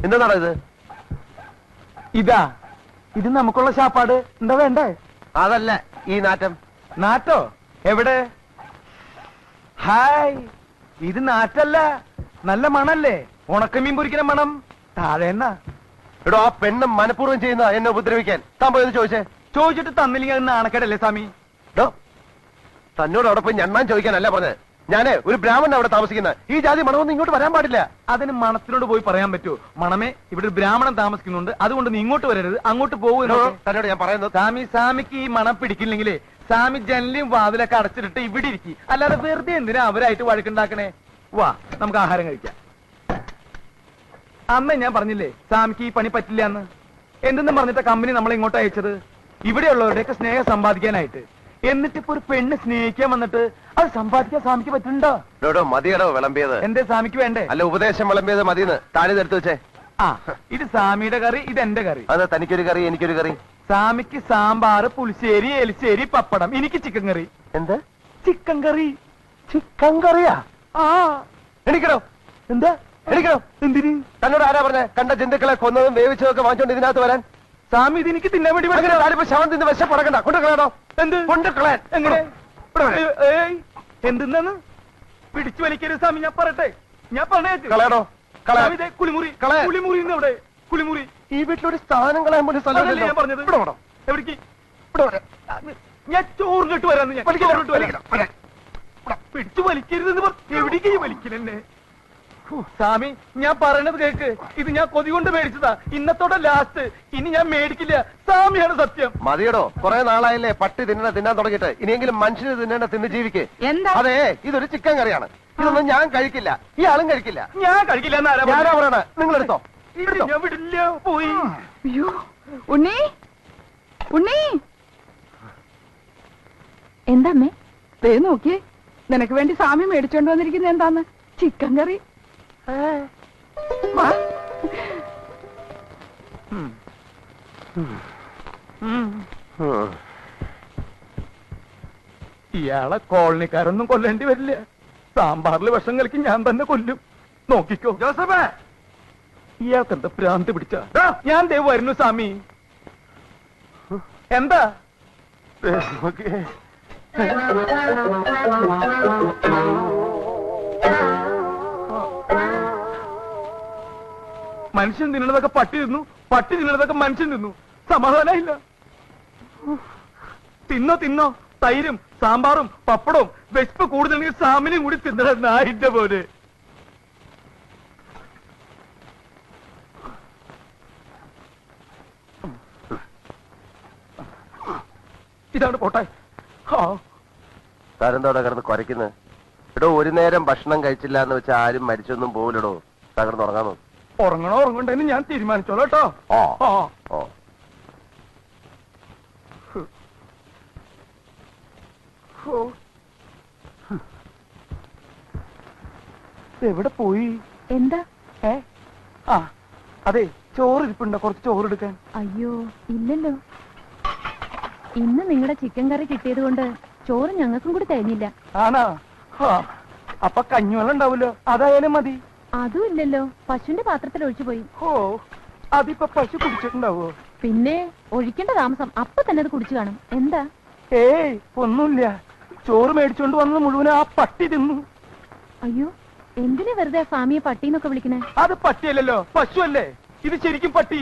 എന്താണ് ഇത്? ഇതാ ഇത് നമുക്കുള്ള ശാപ്പാട് എന്താ വേണ്ടേ? അതല്ല ഈ നാറ്റം. നാറ്റോ? എവിടെ? ഹായ്, ഇത് നാറ്റല്ല, നല്ല മണല്ലേ, ഉണക്കമീൻ പൊരിക്കുന്ന മണം. താഴെ എന്നാ എടോ, ആ പെണ്ണ് മനഃപൂർവ്വം ചെയ്യുന്ന എന്നെ ഉപദ്രവിക്കാൻ. താൻ പോയത് ചോദിച്ചേ. ചോദിച്ചിട്ട് തന്നില്ലെങ്കിൽ നാണക്കേടല്ലേ സ്വാമി? തന്നോട് അവിടെ പോയി ഞണ്ണാൻ ചോദിക്കാനല്ല പറഞ്ഞത്. ഞാന് ഒരു ബ്രാഹ്മണൻ അവിടെ താമസിക്കുന്ന. ഈ ജാതി മണമൊന്നും ഇങ്ങോട്ട് വരാൻ പാടില്ല. അതിന് മണത്തിനോട് പോയി പറയാൻ പറ്റുമോ? മണമേ, ഇവിടെ ഒരു ബ്രാഹ്മണൻ താമസിക്കുന്നുണ്ട്, അതുകൊണ്ട് നീ ഇങ്ങോട്ട് വരരുത്, അങ്ങോട്ട് പോകുന്നു. തന്നോട് ഞാൻ പറയുന്നത്, സ്വാമിക്ക് ഈ മണം പിടിക്കില്ലെങ്കിലേ സ്വാമി ജനലും വാതിലൊക്കെ അടച്ചിട്ട് ഇവിടെ ഇരിക്കും. അല്ലാതെ വെറുതെ എന്തിനാ അവരായിട്ട് വഴക്കുണ്ടാക്കണേ? വാ, നമുക്ക് ആഹാരം കഴിക്കാം. അമ്മ ഞാൻ പറഞ്ഞില്ലേ സ്വാമിക്ക് ഈ പണി പറ്റില്ല എന്ന്. എന്തെന്നും പറഞ്ഞിട്ട് കമ്പനി നമ്മളെ ഇങ്ങോട്ട് അയച്ചത് ഇവിടെയുള്ളവരുടെയൊക്കെ സ്നേഹം സമ്പാദിക്കാനായിട്ട്. എന്നിട്ടിപ്പോ ഒരു പെണ്ണ് സ്നേഹിക്കാൻ വന്നിട്ട് അത് സമ്പാദിക്കാൻ സ്വാമിക്ക് പറ്റുന്നുണ്ടോ? മതിയടോ വിളമ്പിയത്. എന്തേ സ്വാമിക്ക് വേണ്ടേ? അല്ല, ഉപദേശം വിളമ്പിയത് മതിയെന്ന് താഴെ എടുത്തു വെച്ചേ. ആ, ഇത് സ്വാമിയുടെ കറി, ഇത് എന്റെ കറി. അത് തനിക്കൊരു കറി, എനിക്കൊരു കറി. സ്വാമിക്ക് സാമ്പാറ്, പുളിശ്ശേരി, എലിശ്ശേരി, പപ്പടം. എനിക്ക് ചിക്കൻ കറി. എന്ത് ചിക്കൻ കറി? ചിക്കൻ കറിയാ? ആ, എണിക്കണോ? എന്താ എണിക്കണോ? എന്തിന്? തന്നോട് ആരാ പറഞ്ഞ കണ്ട ജന്തുക്കളെ കൊന്നതും വേവിച്ചതും ഒക്കെ വാങ്ങിച്ചോണ്ട് ഇതിനകത്ത് വരാൻ? സ്വാമി ഇത് എനിക്ക് തിന്നാൻ വേണ്ടി ശവം തിന്ന് വിശപ്പടക്കണ്ട. കൊണ്ടുകളയാണോ? എന്ത് കൊണ്ടുകളയാൻ? എങ്ങനെ? എന്തെന്നാണ് പിടിച്ചു വലിക്കരുത് സ്വാമി, ഞാൻ പറയട്ടെ, ഞാൻ പറഞ്ഞേക്ക്. കളയണോ? കുളിമുറി, കുളിമുറി അവിടെ കുളിമുറി. ഈ വീട്ടിലൊരു സ്ഥാനം കളയാൻ പോലും സ്ഥലമല്ലേ ഞാൻ പറഞ്ഞത്. എവിടേക്ക്? ഞാൻ ചോറിട്ട് വരാന്ന്. ഞാൻ പിടിച്ചു വലിക്കരുതെന്ന് പറഞ്ഞു. എവിടേക്ക് വലിക്കലെന്നെ? സ്വാമി, ഞാൻ പറയണത് കേക്ക്. ഇത് ഞാൻ കൊതി കൊണ്ട് മേടിച്ചതാ, ഇന്നത്തോടെ ലാസ്റ്റ്. ഇനി ഞാൻ മേടിക്കില്ല. സ്വാമിയാണ് സത്യം. മതിയടോ, കുറെ നാളായില്ലേ പട്ടി തിന്നാൻ തുടങ്ങിയിട്ട്. ഇനിയെങ്കിലും മനുഷ്യന് തിന്നേണ്ട തിന്ന് ജീവിക്ക്. അതെ, ഇതൊരു ചിക്കൻ കറിയാണ്. ഇതൊന്നും ഞാൻ കഴിക്കില്ല, ഈ ആളും കഴിക്കില്ല. ഞാൻ കഴിക്കില്ല എന്നാരാ പറയണ? നിങ്ങൾ എടുത്തോ. ഞാൻ വിടില്ല. പോയി. അയ്യോ, ഉണ്ണി, ഉണ്ണി, എന്താമ്മേ ദേ നോക്കിയേ, നിനക്ക് വേണ്ടി സ്വാമി മേടിച്ചോണ്ട് വന്നിരിക്കുന്നത് എന്താന്ന്? ചിക്കൻ കറി. ഇയാളെ കോളനിക്കാരൊന്നും കൊല്ലേണ്ടി വരില്ല. സാമ്പാറിൽ വിഷം കലക്കി ഞാൻ തന്നെ കൊല്ലും. നോക്കിക്കോ ജോസഫേ. ഇയാൾക്ക് എന്താ ഭ്രാന്ത് പിടിച്ച? ഞാൻ ദേ വരുന്നു സ്വാമി. എന്താ? മനുഷ്യൻ തിന്നണതൊക്കെ പട്ടി തിന്നു, പട്ടി തിന്നണതൊക്കെ മനുഷ്യൻ തിന്നു. സമാധാനമില്ല. തിന്നോ തിന്നോ, തൈരും സാമ്പാറും പപ്പടവും. വിശപ്പ് കൂടുതലെങ്കിൽ സാമിനും കൂടി തിന്നണ നായിന്റെ പോലെ. ഇതാണ് പോട്ടെ. താരെന്തോടെ കിടന്ന് കുരയ്ക്കുന്നത്? എടോ, ഒരു നേരം ഭക്ഷണം കഴിച്ചില്ല എന്ന് വെച്ചാൽ ആരും മരിച്ചൊന്നും പോവില്ലടോ. തകർന്ന് ഉറങ്ങാമോ? ഉറങ്ങണോ ഉറങ്ങണ്ടെന്ന് ഞാൻ തീരുമാനിച്ചോളൂ കേട്ടോ. എവിടെ പോയി? എന്താ? അതെ, ചോറ് ഇരിപ്പുണ്ടോ? കുറച്ച് ചോറ് എടുക്കാൻ. അയ്യോ ഇല്ലല്ലോ, ഇന്ന് നിങ്ങളുടെ ചിക്കൻ കറി കിട്ടിയത് കൊണ്ട് ചോറ് ഞങ്ങൾക്കും കൂടി തരുന്നില്ല. ആണോ? അപ്പൊ കഞ്ഞിവെള്ളം ഉണ്ടാവൂലോ, അതായാലും മതി. അതും ഇല്ലല്ലോ, പശുവിന്റെ പാത്രത്തിൽ ഒഴിച്ചു പോയി. അതിപ്പോ പശു കുടിച്ചിട്ടുണ്ടാവോ? പിന്നെ ഒഴിക്കേണ്ട താമസം, അപ്പൊ തന്നെ അത് കുടിച്ചു കാണും. എന്താ? ഏയ് ഒന്നുമില്ല. ചോറ് മേടിച്ചോണ്ട് വന്നത് മുഴുവൻ ആ പട്ടി തിന്നു. അയ്യോ, എന്തിനാ വെറുതെ സ്വാമിയെ പട്ടിന്നൊക്കെ വിളിക്കണേ? അത് പട്ടിയല്ലല്ലോ, പശു അല്ലേ. ഇത് ശരിക്കും പട്ടി.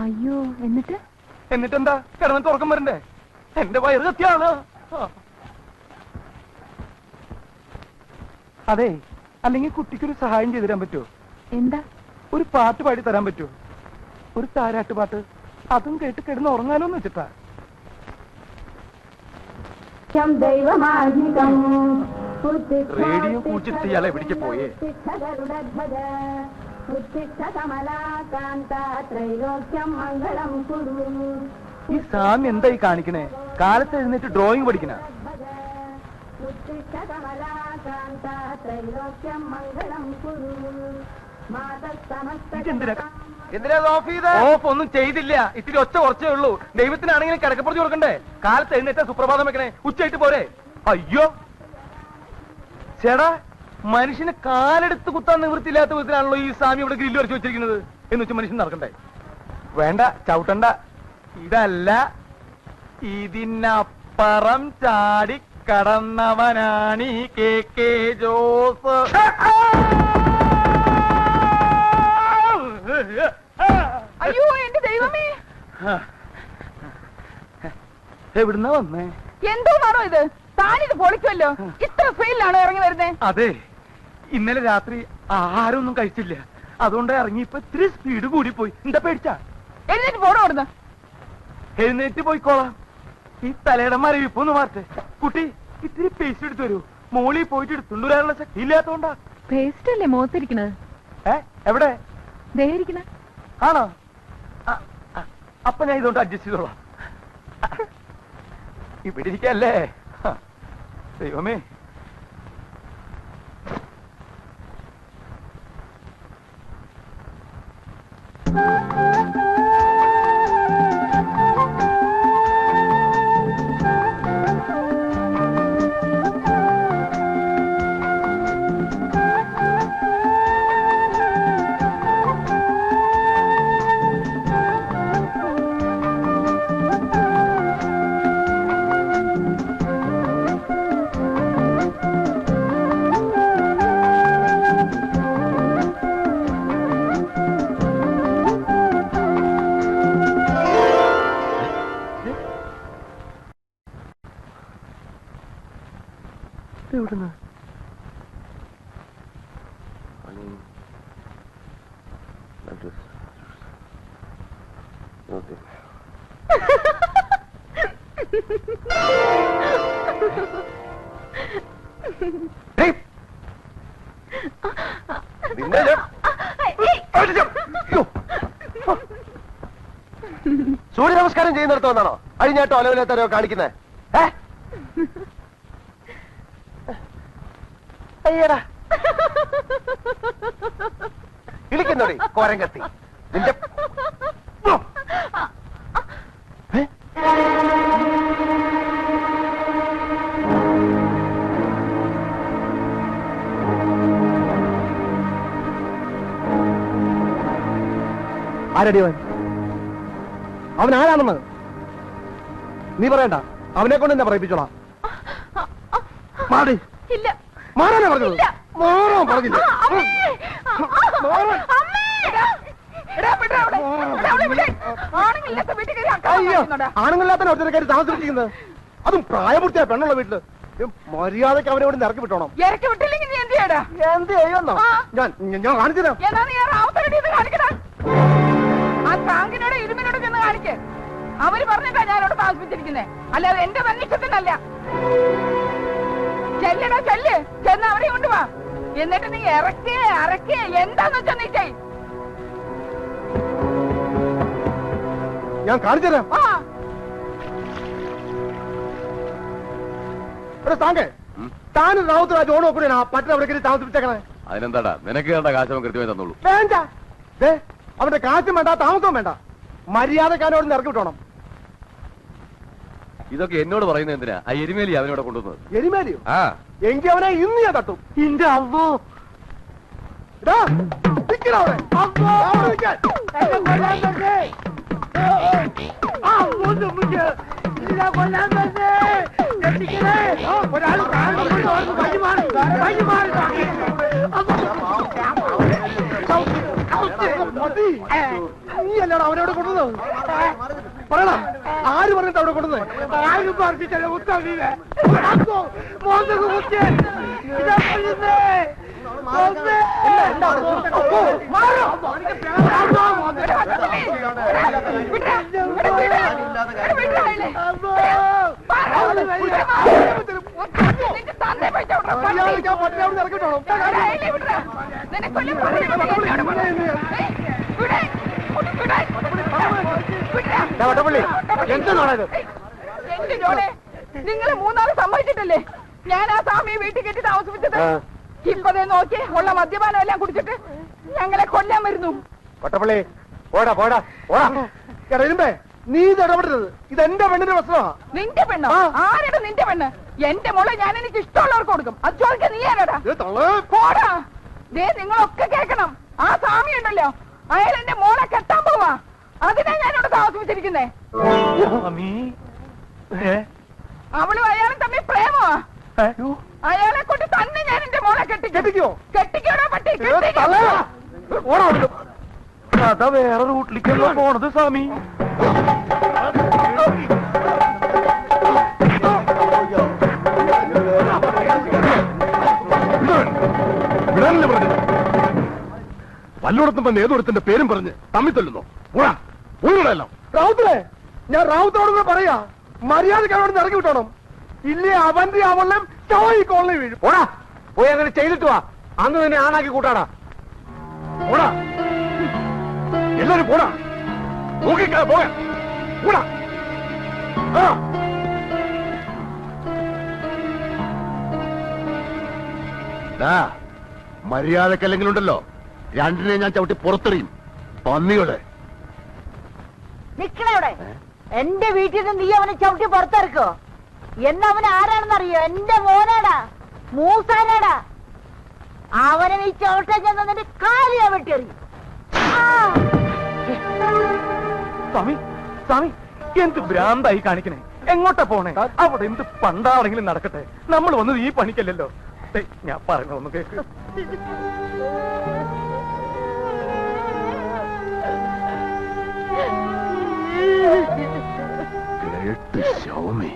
അയ്യോ, എന്നിട്ടെന്താ? കിടന്ന് തുറക്കം വരണ്ടേ? എന്റെ വയറ് കത്തിയാണ്. അതെ, അല്ലെങ്കിൽ കുട്ടിക്കൊരു സഹായം ചെയ്തു തരാൻ പറ്റുമോ? എന്താ? ഒരു പാട്ട് പാടി തരാൻ പറ്റുമോ? ഒരു താരാട്ട് പാട്ട്. അതും കേട്ട് കിടന്ന് ഉറങ്ങാലോന്ന് വെച്ചിട്ടാ. റേഡിയോ കൂച്ചിട്ട് ഇയാൾ എവിടേക്ക് പോയേ? ഈ സ്വാമി എന്തായി കാണിക്കണേ? കാലത്ത് എഴുന്നേറ്റ് ഡ്രോയിങ് പഠിക്കണ? ഓഫ് ഒന്നും ചെയ്തില്ല. ഇത്തിരി ഒച്ച കുറച്ചേ ഉള്ളൂ. ദൈവത്തിനാണെങ്കിലും കിടക്കപ്പുറത്ത് കൊടുക്കണ്ടേ? കാലത്ത് എഴുന്നേറ്റ സുപ്രഭാതം വെക്കണേ, ഉച്ചയായിട്ട് പോരെ? അയ്യോ ചേടാ, മനുഷ്യനെ കാലെടുത്ത് കുത്താൻ നിവൃത്തിയില്ലാത്ത വിധത്തിലാണല്ലോ ഈ സ്വാമി ഇവിടെ ഗ്രില്ല് വരച്ച് വെച്ചിരിക്കുന്നത് എന്ന് വെച്ചാൽ മനുഷ്യൻ നടക്കണ്ടേ? വേണ്ട, ചവിട്ടണ്ട. ഇതല്ല, ഇതിനപ്പുറം ചാടി കടന്നവനാണ് ഈ KK ജോസ്. അയ്യോ എന്റെ ദൈവമേ, എവിടുന്നാ വന്നേ? എന്തോന്നാണോ ഇത്? താനിത് പൊളിക്കുമല്ലോ. ഇത്ര സ്പീഡിലാണോ ഇറങ്ങി വരുന്നേ? അതെ, ഇന്നലെ രാത്രി ആഹാരമൊന്നും കഴിച്ചില്ല, അതുകൊണ്ട് ഇറങ്ങിയപ്പോ ഇത്തിരി സ്പീഡ് കൂടി പോയി. എന്താ പേടിച്ചാ? എഴുന്നേറ്റ് പോണോ അവിടുന്ന്? എഴുന്നേറ്റ് പോയിക്കോളാം. ഈ തലയുടെ മരവിപ്പൊന്ന് മാറ്റേ. കുട്ടി, ഇത്തിരി പേസ്റ്റ് എടുത്തു വരൂ. മോളിൽ പോയിട്ട് എടുത്തുകൊണ്ട് വരാനുള്ള ശക്തി ഇല്ലാത്തോണ്ടാ. പേസ്റ്റ് അല്ലേ മുഖത്തിരിക്കണത്? എവിടെ? ദേഹിരിക്കണ ആണോ? അപ്പൊ ഞാൻ ഇതുകൊണ്ട് അഡ്ജസ്റ്റ് ചെയ്തോളാം. ഇവിടെ ഇരിക്കല്ലേ. ദൈവമേ, എവിടുന്ന്? സൂര്യ നമസ്കാരം ചെയ്യുന്നിടത്തോന്നാണോ അഴിഞ്ഞാട്ടോ അലവില്ലാത്തവരോ കാണിക്കുന്നത്? അയ്യടാ, വിളിക്കുന്നോടി കോരം കത്തി നിന്റെ. ആരടി അവൻ ആരാണെന്ന് നീ പറയണ്ട, അവനെ കൊണ്ട് എന്നെ പറയിപ്പിച്ചോളാം. മാടി, ഇല്ല. മാറാനാ പറഞ്ഞത്? മാറാൻ പറഞ്ഞില്ല. അയ്യോ, ആണുങ്ങളില്ലാത്ത ഒറ്റക്കാരി താമസിച്ചിരിക്കുന്നത്, അതും പ്രായപൂർത്തിയായ പെണ്ണുള്ള വീട്ടില്. മര്യാദക്ക് അവനെ ഇവിടെ ഇറക്കി വിട്ടോണം. ഇറക്കി വിട്ടില്ലെങ്കിൽ നീ എന്ത് ചെയ്യടാ? എന്ത് ചെയ്യുന്നോ? ഞാൻ കാണിച്ചതാ. ആ താങ്കിനോട് ഇരുമിനോട് ചെന്ന് കാണിക്ക്. അവര് പറഞ്ഞിട്ടാ ഞാനോട് താമസിപ്പിച്ചിരിക്കുന്നേ, അല്ലാതെ എന്റെ തന്നിഷ്ടത്തിനല്ല. ചെല്ലടാ, ചെല്ല്, ചെന്ന് അവരെ കൊണ്ടുവാ. എന്നിട്ട് നീ ഇറക്കേ അറക്കേ എന്താന്ന് വെച്ചാ നീ ചെയ്. ഞാൻ കാണിച്ചുതരാം. താങ്കെ താൻ റാവുത്തരാ ജോണോ കൂടെ പട്ടണ അവിടെ താമസിപ്പിച്ചേക്കണേ. അതിനെന്താടാ, നിനക്ക് വേണ്ട കാശ് കൃത്യമായി തന്നോളൂ. വേണ്ട, അവന്റെ കാശും വേണ്ട, താമസവും വേണ്ട. മര്യാദക്കാരോട് ഇറക്കി വിട്ടോണം. ഇതൊക്കെ എന്നോട് പറയുന്നത് എന്തിനാ? ആ എരുമേലി അവനോട് കൊണ്ടുവന്നത്. എരുമേലിയോ? ആ, എങ്കിൽ അവനെ ഇന്ന് ഞാൻ തട്ടും. ഇന്റെ അമ്മോ, നീ അല്ലാടാ അവനോട് കൊണ്ടുവന്നത്? പറയണം, ആര് പറഞ്ഞിട്ട് അവിടെ കൊണ്ടുവന്നത്? ആരും പറഞ്ഞിട്ടല്ല. നിങ്ങൾ മൂന്നാല് സമ്മതിച്ചിട്ടല്ലേ ഞാൻ ആ സ്വാമിയെ വീട്ടിൽ കെട്ടി താമസിപ്പിച്ചത്? ഇപ്പതേ നോക്കി ഉള്ള മദ്യപാനം എല്ലാം കുടിച്ചിട്ട് ഞങ്ങളെ കൊല്ലാൻ വരുന്നു. പട്ടപ്പള്ളി പോടാ പോടാ പോടാ. ഇരുമ്പേ നീ ഇത് ഇടപെടരുത്. ഇത് എന്റെ പെണ്ണിന്റെ പ്രശ്നമാ. നിന്റെ പെണ്ണോ? ആരുടെ നിന്റെ പെണ്ണ്? എന്റെ മോളെ ഞാൻ എനിക്ക് ഇഷ്ടമുള്ളവർക്ക് കൊടുക്കും. അത് ചോദിക്കാൻ നീ ആരാടാ? പോടാ. ദേ നിങ്ങളൊക്കെ കേൾക്കണം. ആ സ്വാമി ഉണ്ടല്ലോ, അയാൾ എന്റെ മോളെ കെട്ടാൻ പോവാ. അതിനാ ഞാനിവിടെ താമസിപ്പിച്ചിരിക്കുന്നേ. അവളും അയാളും തമ്മിൽ പ്രേമമാ. അയാളെ കൊണ്ട് തന്നെ ഞാൻ എന്റെ മോളെ കെട്ടിക്കോ. കെട്ടിക്കോടാ പട്ടി. കഥ വേറെ റൂട്ടിലേക്കല്ലോ പോണത് സ്വാമി. വല്ലോടത്തുമ്പോ നേതൃത്വത്തിന്റെ പേരും പറഞ്ഞ് തമ്മിൽ തല്ലുന്നോ? റാവുത്തേ, ഞാൻ റാവുത്തോട് കൂടെ പറയാ, മര്യാദക്ക് അവിടെ ഇറങ്ങി വിട്ടോണം. ഇല്ലേ അവന്റെ അവളും ഈ കോളനി വീഴും. ഓടാ, പോയി അങ്ങനെ ചെയ്തിട്ട് വാ. അന്ന് തന്നെ ആണാക്കി കൂട്ടാടാ. ഓടാ, എല്ലാരും പോടാ. നോക്കിക്കാ പോയാ പോടാ. മര്യാദക്കല്ലെങ്കിലുണ്ടല്ലോ രണ്ടിനെ ഞാൻ ചവിട്ടി പുറത്തെറിയും. പന്നികളെ നിക്കണവിടെ. എന്റെ വീട്ടിൽ നിന്ന് നീ അവനെ ചവിട്ടി പുറത്തിറക്കോ? എന്നവന് ആരാണെന്നറിയോ? എന്റെ മോനാടാ, മൂസാനാടാ. അവനെ നീ ചവിട്ടാൻ ചെന്നതിന്റെ കാലിയാ വെട്ടിയെറിയും. സ്വാമി, സ്വാമി, എന്ത് ഭ്രാന്തായി കാണിക്കണേ? എങ്ങോട്ടാ പോണേ? അവിടെ എന്ത് പണ്ടാണെങ്കിലും നടക്കട്ടെ. നമ്മൾ വന്നത് ഈ പണിക്കല്ലല്ലോ. ഞാൻ പറഞ്ഞ ഒന്ന് കേക്ക്. കേട്ട് ശൗമി.